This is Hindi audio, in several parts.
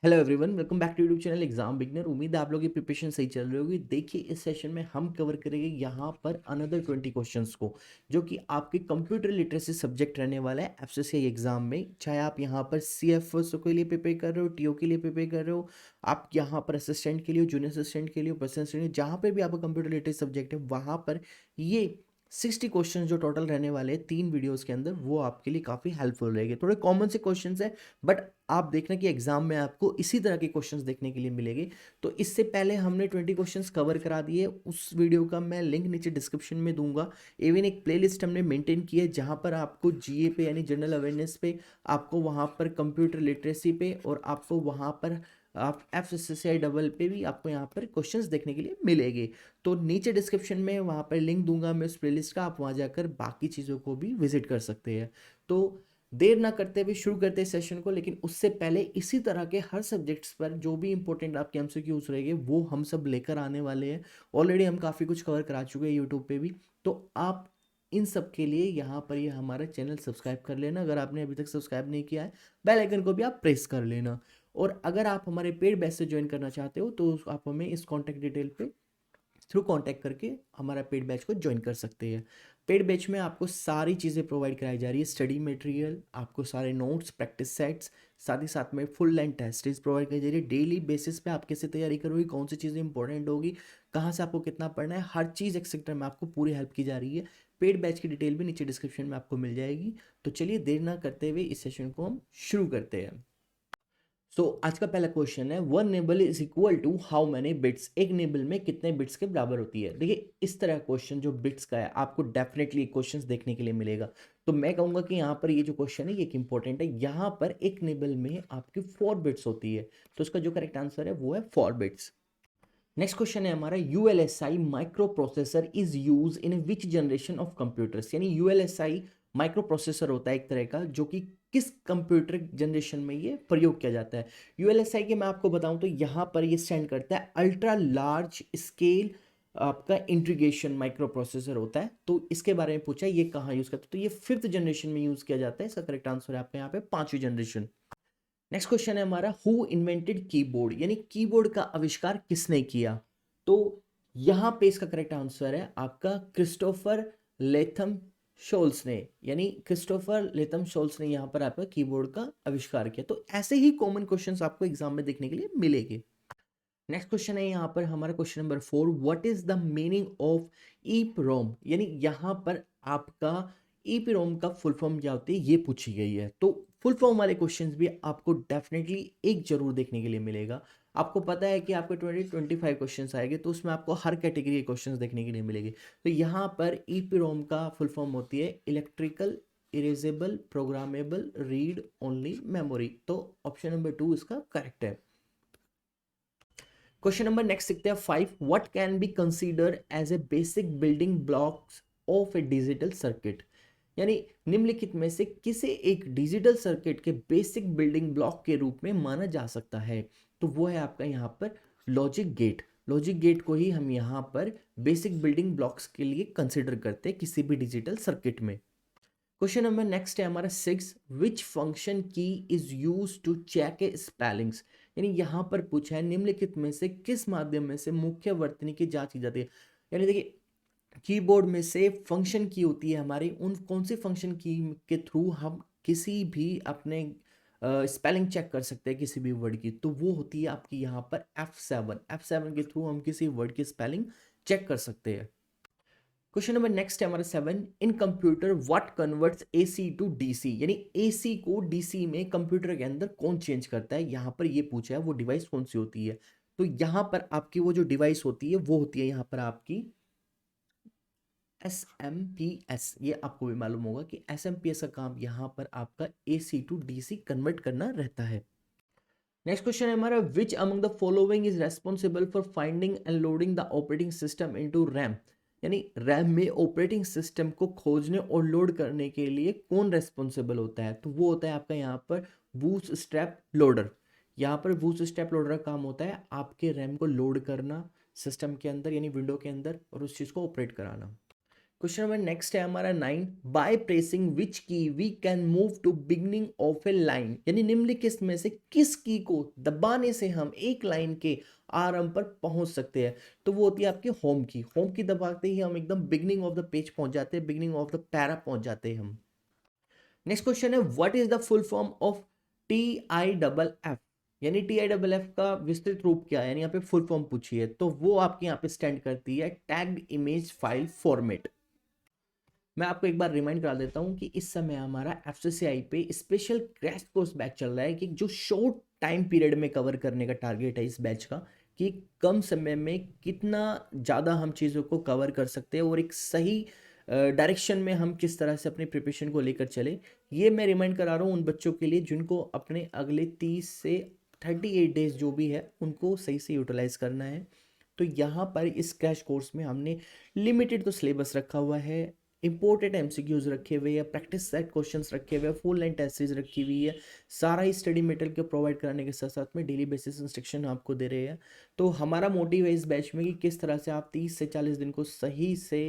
Hello everyone, welcome back to YouTube channel exam beginner. उम्मीद है आप लोगों की प्रिपरेशन सही चल रही होगी। देखिए, इस सेशन में हम कवर करेंगे यहाँ पर अनदर 20 क्वेश्चंस को, जो कि आपके कंप्यूटर लिटरेसी सब्जेक्ट रहने वाला है एफसीसीआई एग्जाम में। चाहे आप यहाँ पर सीएफएस के लिए प्रिपेयर कर रहे हो, टीओ के लिए प्रिपेयर कर रहे हो, आप यहाँ पर असिस्टेंट के लिए, जूनियर असिस्टेंट के लिए, पर्सनल असिस्टेंट, जहाँ पर भी आपका कंप्यूटर लिटरेसी सब्जेक्ट है, वहाँ पर ये 60 क्वेश्चन जो टोटल रहने वाले हैं 3 वीडियोस के अंदर, वो आपके लिए काफ़ी हेल्पफुल रहेंगे। थोड़े कॉमन से क्वेश्चंस हैं, बट आप देखना कि एग्जाम में आपको इसी तरह के क्वेश्चंस देखने के लिए मिलेंगे। तो इससे पहले हमने 20 क्वेश्चंस कवर करा दिए। उस वीडियो का मैं लिंक नीचे डिस्क्रिप्शन में दूंगा। इवन एक प्लेलिस्ट हमने मेंटेन की है, जहां पर आपको जीए पे यानी जनरल अवेयरनेस पे, आपको वहां पर कंप्यूटर लिटरेसी पे, और आपको वहां पर आप F S S I double पे भी आपको यहाँ पर क्वेश्चंस देखने के लिए मिलेंगे। तो नीचे डिस्क्रिप्शन में वहाँ पर लिंक दूंगा मैं उस प्लेलिस्ट का, आप वहाँ जाकर बाकी चीज़ों को भी विजिट कर सकते हैं। तो देर ना करते हुए शुरू करते हैं सेशन को, लेकिन उससे पहले इसी तरह के हर सब्जेक्ट्स पर जो भी इंपॉर्टेंट आपके एमसीक्यूज रहेंगे वो हम सब लेकर आने वाले हैं। ऑलरेडी हम काफ़ी कुछ कवर करा चुके हैं यूट्यूब पे भी। तो आप इन सब के लिए यहाँ पर ये हमारा चैनल सब्सक्राइब कर लेना, अगर आपने अभी तक सब्सक्राइब नहीं किया है। बेल आइकन को भी आप प्रेस कर लेना। और अगर आप हमारे पेड बैच से ज्वाइन करना चाहते हो तो आप हमें इस कॉन्टैक्ट डिटेल पे थ्रू कांटेक्ट करके हमारा पेड बैच को ज्वाइन कर सकते हैं। पेड बैच में आपको सारी चीज़ें प्रोवाइड कराई जा रही है, स्टडी मटेरियल, आपको सारे नोट्स, प्रैक्टिस सेट्स, साथ ही साथ में full length test series provide की जा रही है। डेली बेसिस पे आप कैसे तैयारी करोगे, कौन सी चीज़ें इंपॉर्टेंट होगी, कहाँ से आपको कितना पढ़ना है, हर चीज़ एक सेक्टर में आपको पूरी हेल्प की जा रही है। पेड बैच की डिटेल भी नीचे डिस्क्रिप्शन में आपको मिल जाएगी। तो चलिए देर ना करते हुए इस सेशन को हम शुरू करते हैं। आज का पहला क्वेश्चन है, one nibble is equal to how many bits. एक नेबल में कितने बिट्स के बराबर होती है। देखिए, इस तरह क्वेश्चन जो बिट्स का है आपको डेफिनेटली क्वेश्चंस देखने के लिए मिलेगा। तो मैं कहूंगा कि यहाँ पर ये जो क्वेश्चन है ये एक इंपॉर्टेंट है। यहाँ पर एक नेबल में आपकी 4 बिट्स होती है, तो इसका जो करेक्ट आंसर है वो है 4 बिट्स। नेक्स्ट क्वेश्चन है हमारा, ULSI micro processor is use in which generation of computers. यानी यूएलएसआई माइक्रो प्रोसेसर होता है एक तरह का, जो कि किस कंप्यूटर जनरेशन में ये प्रयोग किया जाता है। यूएलएसआई के मैं आपको बताऊं तो यहाँ पर ये स्टैंड करता है अल्ट्रा लार्ज स्केल आपका इंटीग्रेशन माइक्रो प्रोसेसर होता है। तो इसके बारे में पूछा है ये कहाँ यूज करता है, तो ये 5th जनरेशन में यूज किया जाता है। इसका करेक्ट आंसर है आपका यहाँ पे 5वीं जनरेशन। नेक्स्ट क्वेश्चन है हमारा, हु इन्वेंटेड कीबोर्ड। यानी कीबोर्ड का आविष्कार किसने किया। तो यहां पे इसका करेक्ट आंसर है आपका क्रिस्टोफर लेथम शोल्स ने। यानी क्रिस्टोफर लेथम शोल्स ने यहां पर आपका कीबोर्ड का आविष्कार किया। तो ऐसे ही कॉमन क्वेश्चंस आपको एग्जाम में देखने के लिए मिलेंगे। नेक्स्ट क्वेश्चन है यहाँ पर हमारा question number 4, what is the meaning of EPROM. यानी यहाँ पर आपका ईपरोम का फुल फॉर्म क्या होती है ये पूछी गई है। तो फुल फॉर्म वाले क्वेश्चंस भी आपको डेफिनेटली एक जरूर देखने के लिए मिलेगा। आपको पता है कि आपके 20-25 क्वेश्चंस आएंगे, तो उसमें आपको हर कैटेगरी के क्वेश्चंस देखने के लिए मिलेंगे। तो यहाँ पर ईपरोम का फुल फॉर्म होती है electrical erasable programmable read only memory. तो ऑप्शन नंबर 2 इसका करेक्ट है। क्वेश्चन नंबर नेक्स्ट सीखते हैं 5, what can be considered as a basic building blocks of a digital circuit. यानी निम्नलिखित में से किसे एक डिजिटल सर्किट के बेसिक बिल्डिंग ब्लॉक के रूप में माना जा सकता है। तो वो है आपका यहाँ पर लॉजिक गेट। लॉजिक गेट को ही हम यहाँ पर बेसिक बिल्डिंग ब्लॉक्स के लिए कंसिडर करते हैं किसी भी डिजिटल सर्किट में। क्वेश्चन नंबर नेक्स्ट है हमारा 6, which function key is use to check a spellings. यानी यहाँ पर पूछा है निम्नलिखित में से किस माध्यम में से मुख्य वर्तनी की जांच की जाती है। यानी देखिए, कीबोर्ड में से फंक्शन की होती है हमारी, उन कौन सी फंक्शन की के थ्रू हम किसी भी अपने स्पेलिंग चेक कर सकते हैं किसी भी वर्ड की, तो वो होती है आपकी यहाँ पर F7 के थ्रू हम किसी वर्ड की स्पेलिंग चेक कर सकते हैं। क्वेश्चन नंबर नेक्स्ट है हमारा 7, in computer what converts AC to DC. यानी एसी को डीसी में कंप्यूटर के अंदर कौन चेंज करता है, यहां पर ये पूछा है वो डिवाइस कौन सी होती है। तो यहां पर आपकी वो जो डिवाइस होती है वो होती है यहां पर आपकी एस। ये आपको भी मालूम होगा कि एस का काम यहां पर आपका एसी टू डीसी कन्वर्ट करना रहता है। नेक्स्ट क्वेश्चन है हमारा, which among the following is responsible for finding and loading the operating system into RAM. यानी रैम में ऑपरेटिंग सिस्टम को खोजने और लोड करने के लिए कौन रेस्पॉन्सिबल होता है। तो वो होता है आपका यहाँ पर बूट स्ट्रैप लोडर। यहाँ पर बूट स्ट्रैप लोडर का काम होता है आपके रैम को लोड करना सिस्टम के अंदर यानी विंडो के अंदर, और उस चीज़ को ऑपरेट कराना। क्वेश्चन नंबर नेक्स्ट है हमारा 9, bye pressing which key we can move to beginning of a line, यानी निम्नलिखित में से किस की को दबाने से हम एक लाइन के आरंभ पर पहुंच सकते हैं। तो वो होती है आपकी होम की। होम की दबाते ही हम एकदम बिगनिंग ऑफ द पेज पहुंच जाते हैं, बिगनिंग ऑफ द पैरा पहुंच जाते हैं हम। नेक्स्ट क्वेश्चन है what is the full form of T I double F, यानी टी आई डबल एफ का विस्तृत रूप क्या है, यानी यहाँ पे फुल फॉर्म पूछी है। तो वो आपके यहाँ पे स्टैंड करती है टैग्ड इमेज फाइल फॉर्मेट। मैं आपको एक बार रिमाइंड करा देता हूँ कि इस समय हमारा एफसीसीआई पे स्पेशल क्रैश कोर्स बैच चल रहा है कि जो शॉर्ट टाइम पीरियड में कवर करने का टारगेट है इस बैच का, कि कम समय में कितना ज़्यादा हम चीज़ों को कवर कर सकते हैं और एक सही डायरेक्शन में हम किस तरह से अपनी प्रिपरेशन को लेकर चले। ये मैं रिमाइंड करा रहा हूँ उन बच्चों के लिए जिनको अपने अगले 30 से 38 डेज जो भी है उनको सही से यूटिलाइज करना है। तो यहाँ पर इस क्रैश कोर्स में हमने लिमिटेड तो सिलेबस रखा हुआ है, इंपोर्टेड एमसीक्यूज रखे हुए हैं, प्रैक्टिस सेट क्वेश्चंस रखे हुए हैं, फुल लाइन टेस्ट सीरीज रखी हुई है, सारा ही स्टडी मटेरियल को प्रोवाइड कराने के साथ साथ में डेली बेसिस इंस्ट्रक्शन आपको दे रहे हैं। तो हमारा मोटिव है इस बैच में कि किस तरह से आप 30 से 40 दिन को सही से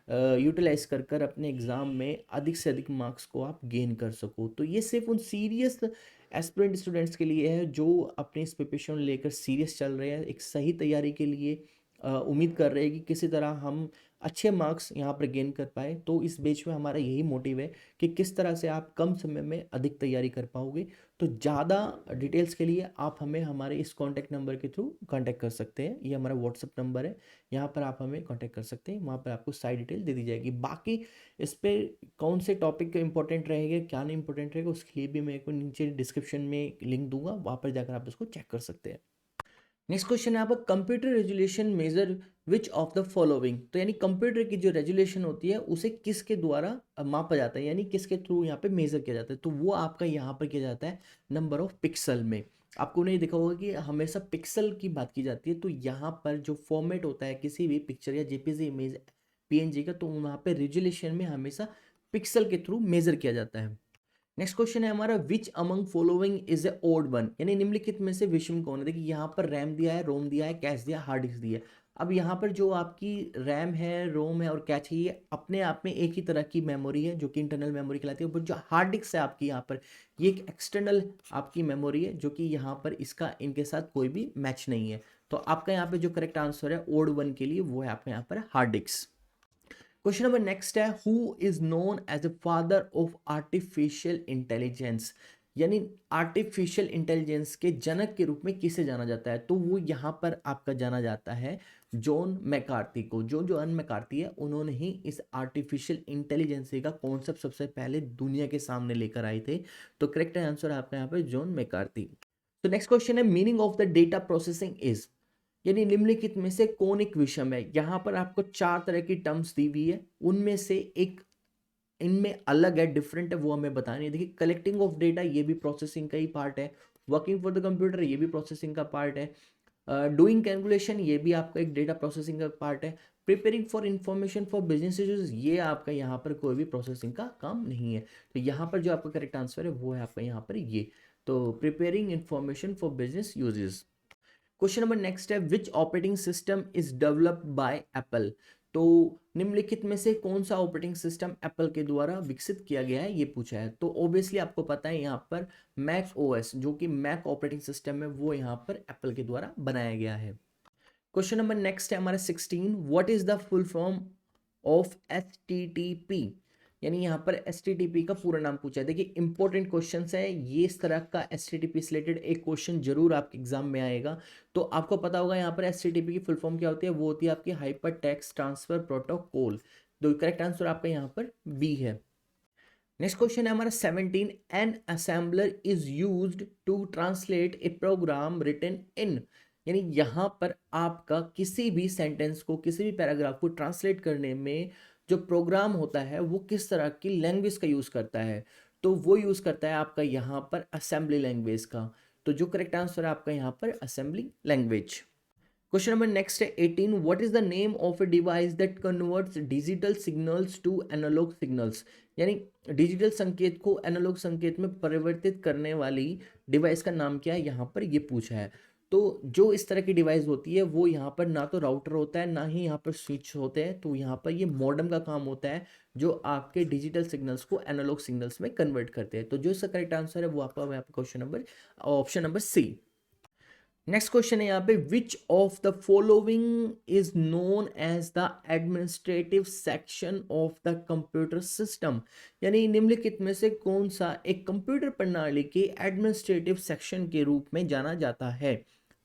यूटिलाइज कर कर अपने एग्जाम में अधिक से अधिक मार्क्स को आप गेन कर सको। तो ये सिर्फ उन सीरियस एस्पिरेंट स्टूडेंट्स के लिए है जो अपने इस प्रिपरेशन लेकर सीरियस चल रहे हैं, एक सही तैयारी के लिए उम्मीद कर रहे हैं कि किसी तरह हम अच्छे मार्क्स यहाँ पर गेन कर पाए। तो इस बैच में हमारा यही मोटिव है कि किस तरह से आप कम समय में अधिक तैयारी कर पाओगे। तो ज़्यादा डिटेल्स के लिए आप हमें हमारे इस कॉन्टैक्ट नंबर के थ्रू कॉन्टैक्ट कर सकते हैं। ये हमारा व्हाट्सअप नंबर है, यहाँ पर आप हमें कॉन्टैक्ट कर सकते हैं, वहाँ पर आपको सारी डिटेल दे दी जाएगी। बाकी इस पर कौन से टॉपिक इंपॉर्टेंट रहेंगे क्या नहीं इंपॉर्टेंट रहेगा उसके लिए भी मैं एक नीचे डिस्क्रिप्शन में लिंक दूंगा, वहाँ पर जाकर आप उसको चेक कर सकते हैं। नेक्स्ट क्वेश्चन है आपका computer resolution major which of the following, तो यानी कंप्यूटर की जो रेजुलेशन होती है उसे किसके द्वारा मापा जाता है, यानी किसके थ्रू यहाँ पे मेजर किया जाता है। तो वो आपका यहाँ पर किया जाता है नंबर ऑफ पिक्सल में। आपको नहीं देखा होगा कि हमेशा पिक्सल की बात की जाती है। तो यहाँ पर जो फॉर्मेट होता है किसी भी पिक्चर या जेपीजी इमेज पीएनजी का, तो वहाँ पे रेजुलेशन में हमेशा पिक्सल के थ्रू मेजर किया जाता है। नेक्स्ट क्वेश्चन है हमारा which among following is a odd one, यानी निम्नलिखित में से विषम कौन है। देखिए यहाँ पर रैम दिया है, रोम दिया है, कैश दिया, हार्ड डिस्क दिया है। अब यहाँ पर जो आपकी रैम है, रोम है और कैश है, ये अपने आप में एक ही तरह की मेमोरी है जो कि इंटरनल मेमोरी कहलाती है। बट जो हार्ड डिस्क है आपकी यहाँ पर, ये एक एक्सटर्नल आपकी मेमोरी है जो कि यहाँ पर इसका इनके साथ कोई भी मैच नहीं है। तो आपका यहाँ पे जो करेक्ट आंसर है ओड वन के लिए वो है आपका यहाँ पर hard disk. Question number next है who is known as a father of artificial intelligence, यानी आर्टिफिशियल इंटेलिजेंस के जनक के रूप में किसे जाना जाता है। तो वो यहाँ पर आपका जाना जाता है जॉन मैकार्थी को। जो जॉन मैकार्थी है उन्होंने ही इस आर्टिफिशियल इंटेलिजेंस का कॉन्सेप्ट सबसे पहले दुनिया के सामने लेकर आए थे। तो करेक्ट आंसर आपका यहाँ पर जॉन मैकार्थी। तो नेक्स्ट क्वेश्चन है meaning of the data processing is, यानी निम्नलिखित में से कौन एक विषम है। यहाँ पर आपको 4 तरह की टर्म्स दी हुई है, उनमें से एक इनमें अलग है, डिफरेंट है, वो हमें बतानी है। देखिए कलेक्टिंग ऑफ डेटा ये भी प्रोसेसिंग का ही पार्ट है, वर्किंग फॉर द कंप्यूटर ये भी प्रोसेसिंग का पार्ट है, डूइंग कैलकुलेशन ये भी आपका एक डेटा प्रोसेसिंग का पार्ट है, preparing for information for business uses ये आपका यहाँ पर कोई भी प्रोसेसिंग का काम नहीं है। तो यहाँ पर जो आपका करेक्ट आंसर है वो है आपका यहाँ पर ये, तो preparing information for business uses. Question number next है which operating system is developed by Apple, तो निम्नलिखित में से कौन सा ऑपरेटिंग सिस्टम एप्पल के द्वारा विकसित किया गया है ये पूछा है। तो ऑब्वियसली आपको पता है यहाँ पर मैक ओएस जो कि मैक ऑपरेटिंग सिस्टम है वो यहाँ पर एप्पल के द्वारा बनाया गया है। क्वेश्चन नंबर नेक्स्ट है हमारा 16 what is the full form of HTTP, यानी यहाँ पर एचटीटीपी का पूरा नाम पूछा है। देखिए इंपॉर्टेंट क्वेश्चन है ये, इस तरह का एचटीटीपी से रिलेटेड एक क्वेश्चन जरूर आपके एग्जाम में आएगा। तो आपको पता होगा यहाँ पर एचटीटीपी की फुल फॉर्म क्या होती है, वो होती है आपकी हाइपर टेक्स्ट ट्रांसफर प्रोटोकॉल। तो करेक्ट आंसर आपका यहाँ पर बी है। नेक्स्ट क्वेश्चन है हमारा 17 an assembler is used to translate a program written in, यानी यहाँ पर आपका किसी भी सेंटेंस को किसी भी पैराग्राफ को ट्रांसलेट करने में जो प्रोग्राम होता है वो किस तरह की लैंग्वेज का यूज़ करता है। तो वो यूज़ करता है आपका यहाँ पर असेंबली लैंग्वेज का। तो जो करेक्ट आंसर है आपका यहाँ पर assembly language. Question number next है 18 what is the name of a device that converts digital signals to analog signals, यानी डिजिटल संकेत को एनालॉग संकेत में परिवर्तित करने वाली डिवाइस का नाम क्या है यहाँ पर ये पूछा है। तो जो इस तरह की डिवाइस होती है वो यहाँ पर ना तो राउटर होता है, ना ही यहाँ पर स्विच होते हैं, तो यहाँ पर ये मॉडेम का काम होता है जो आपके डिजिटल सिग्नल्स को एनालॉग सिग्नल्स में कन्वर्ट करते हैं। तो जो इसका करेक्ट आंसर है वो आपका यहाँ पर question number option number C. Next question है यहाँ पे, which of the following is known as the administrative section of the computer system, यानी निम्नलिखित में से कौन सा एक कंप्यूटर प्रणाली के एडमिनिस्ट्रेटिव सेक्शन के रूप में जाना जाता है।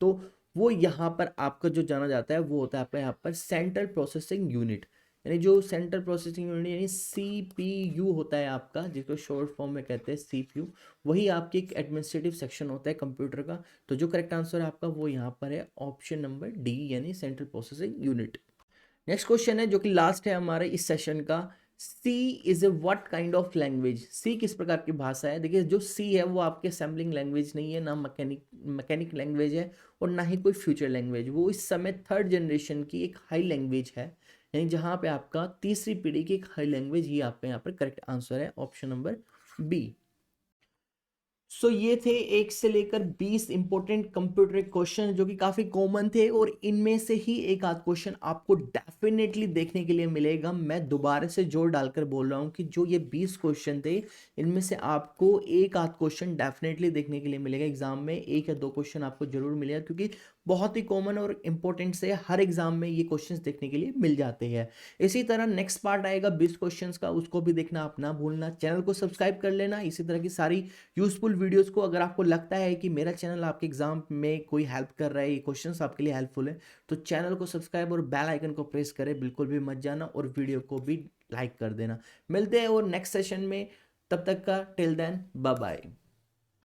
तो वो यहाँ पर आपका जो जाना जाता है वो होता है आपका यहाँ पर सेंट्रल प्रोसेसिंग यूनिट, यानी जो सेंट्रल प्रोसेसिंग यूनिट यानी सीपीयू होता है आपका, जिसको शॉर्ट फॉर्म में कहते हैं सीपीयू, वही आपकी एक एडमिनिस्ट्रेटिव सेक्शन होता है कंप्यूटर का। तो जो करेक्ट आंसर है आपका वो यहाँ पर है ऑप्शन नंबर डी, यानी central processing unit. Next question है जो कि लास्ट है हमारे इस सेशन का, C is a what kind of language, C किस प्रकार की भाषा है। देखिए जो सी है वो आपके असेंबलिंग लैंग्वेज नहीं है, ना मैकेनिक लैंग्वेज है, और ना ही कोई फ्यूचर लैंग्वेज, वो इस समय थर्ड जनरेशन की एक हाई लैंग्वेज है, यानी जहाँ पे आपका तीसरी पीढ़ी की एक हाई लैंग्वेज ही आपका यहाँ पर करेक्ट आंसर है ऑप्शन नंबर बी। सो ये थे 1 से लेकर 20 इंपॉर्टेंट कंप्यूटर क्वेश्चन जो कि काफी कॉमन थे, और इनमें से ही एक आध क्वेश्चन आपको डेफिनेटली देखने के लिए मिलेगा। मैं दोबारा से जोर डालकर बोल रहा हूँ कि जो ये 20 क्वेश्चन थे इनमें से आपको एक आध क्वेश्चन डेफिनेटली देखने के लिए मिलेगा एग्जाम में, एक या दो क्वेश्चन आपको जरूर मिलेगा, क्योंकि बहुत ही कॉमन और इंपॉर्टेंट से हर एग्जाम में ये क्वेश्चंस देखने के लिए मिल जाते हैं। इसी तरह नेक्स्ट पार्ट आएगा 20 क्वेश्चंस का, उसको भी देखना आप ना भूलना। चैनल को सब्सक्राइब कर लेना इसी तरह की सारी यूजफुल वीडियोस को। अगर आपको लगता है कि मेरा चैनल आपके एग्जाम में कोई हेल्प कर रहा है, ये क्वेश्चंस आपके लिए हेल्पफुल है, तो चैनल को सब्सक्राइब और बेल आइकन को प्रेस करें, बिल्कुल भी मत जाना, और वीडियो को भी लाइक कर देना। मिलते हैं और नेक्स्ट सेशन में, तब तक का टिल देन बाय बाय।